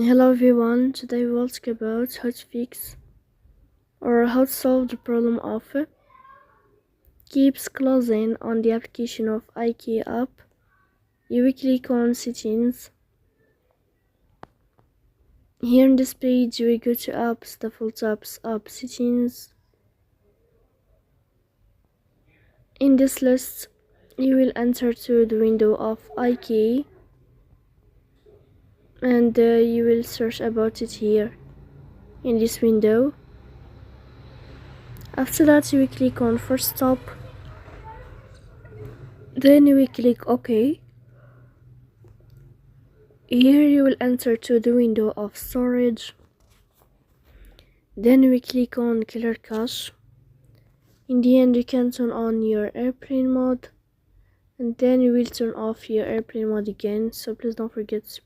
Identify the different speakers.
Speaker 1: Hello everyone, today we will talk about how to fix or how to solve the problem of keeps closing on the application of iQIYI app. You will click on settings. Here in this page you will go to apps, default apps, app settings. In this list you will enter to the window of iQIYI and you will search about it here in this window. After that you will click on first stop, then you will click OK. Here you will enter to the window of storage, then we click on clear cache. In the end you can turn on your airplane mode and then you will turn off your airplane mode again, so please don't forget to support